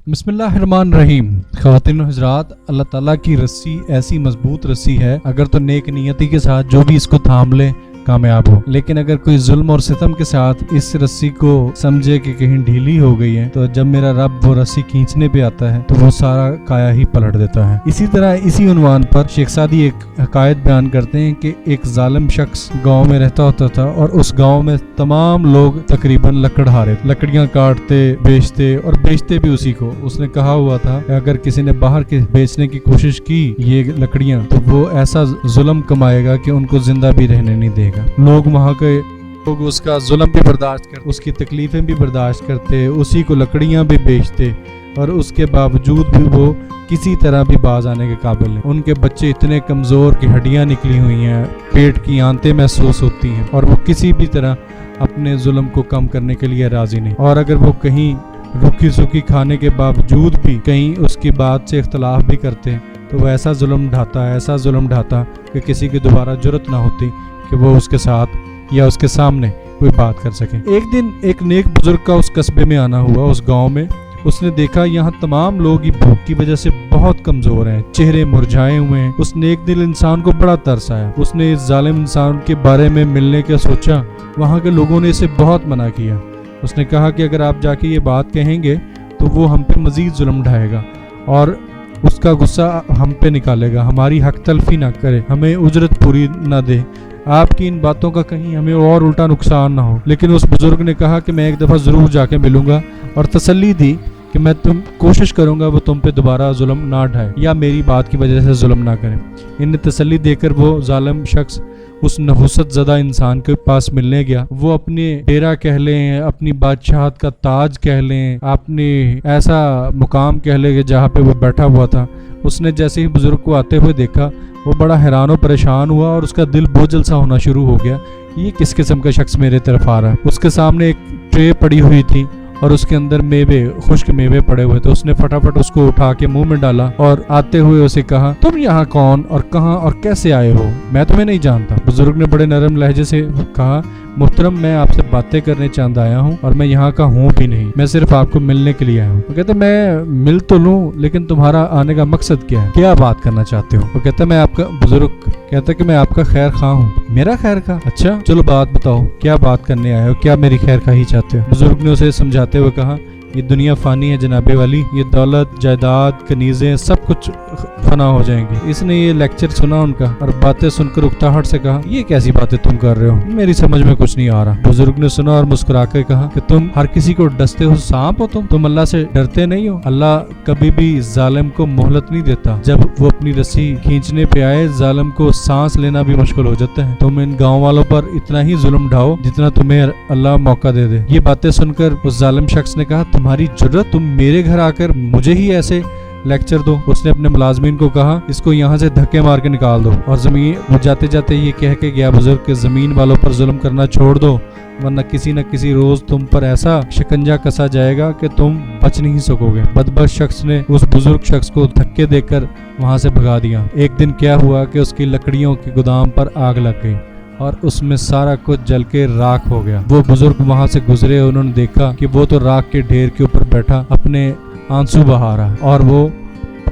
बिस्मिल्लाहिर्रहमानिर्रहीम। ख़वातीन और हज़रात, अल्लाह ताला की रस्सी ऐसी मजबूत रस्सी है, अगर तो नेक नियति के साथ जो भी इसको थाम ले कामयाब हो। लेकिन अगर कोई जुल्म और सितम के साथ इस रस्सी को समझे कि कहीं ढीली हो गई है, तो जब मेरा रब वो रस्सी खींचने पे आता है तो वो सारा काया ही पलट देता है। इसी तरह इसी उन्वान पर शेख सादी एक हकायत बयान करते हैं कि एक जालिम शख्स गांव में रहता होता था और उस गांव में तमाम लोग तकरीबन लकड़हारे, लकड़ियां काटते बेचते और बेचते भी उसी को। उसने कहा हुआ था कि अगर किसी ने बाहर के बेचने की कोशिश की ये लकड़ियां, तो वो ऐसा जुल्म कमाएगा कि उनको जिंदा भी रहने नहीं देगा। लोग वहाँ के लोग उसका जुल्म भी बर्दाश्त करते, उसकी तकलीफें भी बर्दाश्त करते, उसी को लकड़ियां भी बेचते और उसके बावजूद भी वो किसी तरह भी बाज आने के काबिल है। उनके बच्चे इतने कमज़ोर कि हड्डियां निकली हुई हैं, पेट की आंतें महसूस होती हैं और वो किसी भी तरह अपने जुल्म को कम करने के लिए राजी नहीं। और अगर वो कहीं रूखी सूखी खाने के बावजूद भी कहीं उसकी बात से इख्तलाफ भी करते हैं, तो वो ऐसा जुल्म ढाता कि किसी की दोबारा जुर्रत ना होती कि वो उसके साथ या उसके सामने कोई बात कर सके। एक दिन एक नेक बुजुर्ग का उस कस्बे में आना हुआ, उस गांव में। उसने देखा यहाँ तमाम लोग ही भूख की वजह से बहुत कमजोर हैं, चेहरे मुरझाए हुए हैं। उस नेक दिल इंसान को बड़ा तरस आया। उसने इस जालिम इंसान के बारे में मिलने का सोचा। वहाँ के लोगों ने इसे बहुत मना किया। उसने कहा कि अगर आप जाके ये बात कहेंगे तो वो हम पे मजीद जुल्म ढाएगा और उसका गुस्सा हम पे निकालेगा, हमारी हक तलफी ना करे, हमें उजरत पूरी ना दे, आपकी इन बातों का कहीं हमें और उल्टा नुकसान ना हो। लेकिन उस बुजुर्ग ने कहा कि मैं एक दफ़ा ज़रूर जाके मिलूंगा और तसल्ली दी कि मैं कोशिश करूंगा वो तुम पे दोबारा जुल्म ना ढाए या मेरी बात की वजह से जुल्म ना करें। इन्हें तसल्ली देकर वो जालिम शख्स उस नहुसत ज़दा इंसान के पास मिलने गया। वो अपने डेरा कह लें, अपनी बादशाहत का ताज कह लें, अपने ऐसा मुकाम कह लें कि जहाँ पे वो बैठा हुआ था। उसने जैसे ही बुजुर्ग को आते हुए देखा, वो बड़ा हैरान और परेशान हुआ और उसका दिल बोझल सा होना शुरू हो गया। ये किस किस्म का शख्स मेरे तरफ आ रहा है। उसके सामने एक ट्रे पड़ी हुई थी और उसके अंदर मेवे, खुश्क मेवे पड़े हुए थे। उसने फटाफट उसको उठा के मुंह में डाला और आते हुए उसे कहा, तुम यहाँ कौन और कहाँ और कैसे आए हो? मैं तुम्हें नहीं जानता। बुजुर्ग ने बड़े नरम लहजे से कहा, मुहतरम, मैं आपसे बातें करने चांद आया हूँ और मैं यहाँ का हूँ भी नहीं, मैं सिर्फ आपको मिलने के लिए आया हूँ। वो कहता, मैं मिल तो लूँ, लेकिन तुम्हारा आने का मकसद क्या है? क्या बात करना चाहते हो? वो कहता, मैं आपका बुजुर्ग कहता कि मैं आपका खैर खा हूँ। मेरा खैर खा? अच्छा, चलो बात बताओ, क्या बात करने आए हो? क्या मेरी खैर खा ही चाहते हो? बुजुर्ग ने उसे समझाते हुए कहा, ये दुनिया फानी है जनाबे वाली, ये दौलत जायदाद कनीजें सब कुछ फना हो जाएंगी। इसने ये लेक्चर सुना उनका और बातें सुनकर उकताहट से कहा, ये कैसी बातें तुम कर रहे हो? मेरी समझ में कुछ नहीं आ रहा। बुजुर्ग ने सुना और मुस्कुराकर कहा कि तुम हर किसी को डसते हो, सांप हो तुम अल्लाह से डरते नहीं हो? अल्लाह कभी भी जालिम को मोहलत नहीं देता। जब वो अपनी रस्सी खींचने पे आए, जालिम को सांस लेना भी मुश्किल हो जाता है। तुम इन गाँव वालों पर इतना ही जुल्म ढाओ जितना तुम्हें अल्लाह मौका दे दे। ये बातें सुनकर उस जालिम शख्स ने कहा, तुम्हारी जुर्रत, तुम मेरे घर आकर मुझे ही ऐसे लेक्चर दो? उसने अपने मुलाजमीन को कहा, इसको यहाँ से धक्के मार के निकाल दो। और जमीन जाते जाते ये कह के गया बुजुर्ग के जमीन वालों पर जुल्म करना छोड़ दो, वरना किसी न किसी रोज तुम पर ऐसा शिकंजा कसा जाएगा कि तुम बच नहीं सकोगे। बदबख्त शख्स ने उस बुजुर्ग शख्स को धक्के देकर वहां से भगा दिया। एक दिन क्या हुआ कि उसकी लकड़ियों के गोदाम पर आग लग गई और उसमें सारा कुछ जल के राख हो गया। वो बुजुर्ग वहां से गुजरे, उन्होंने देखा कि वो तो राख के ढेर के ऊपर बैठा अपने आंसू बहा रहा और वो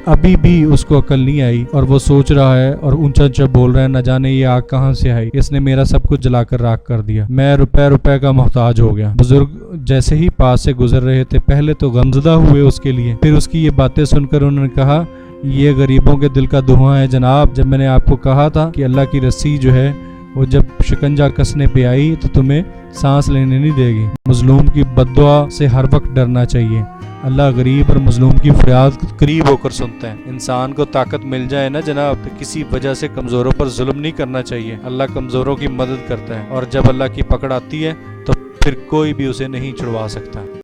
अभी भी उसको अकल नहीं आई और वो सोच रहा है और ऊंचा ऊंचा बोल रहा है, न जाने ये आग कहाँ से आई, इसने मेरा सब कुछ जलाकर राख कर दिया, मैं रुपए का मोहताज हो गया। बुजुर्ग जैसे ही पास से गुजर रहे थे, पहले तो गमजदा हुए उसके लिए, फिर उसकी ये बातें सुनकर उन्होंने कहा, ये गरीबों के दिल का धुआं है जनाब। जब मैंने आपको कहा था कि अल्लाह की रस्सी जो है वो जब शिकंजा कसने पे आई तो तुम्हें सांस लेने नहीं देगी। मजलूम की बद्दुआ से हर वक्त डरना चाहिए। अल्लाह गरीब और मजलूम की फरियाद करीब होकर सुनता है। इंसान को ताकत मिल जाए ना जनाब, तो किसी वजह से कमजोरों पर जुल्म नहीं करना चाहिए। अल्लाह कमजोरों की मदद करता है और जब अल्लाह की पकड़ आती है तो फिर कोई भी उसे नहीं छुड़वा सकता।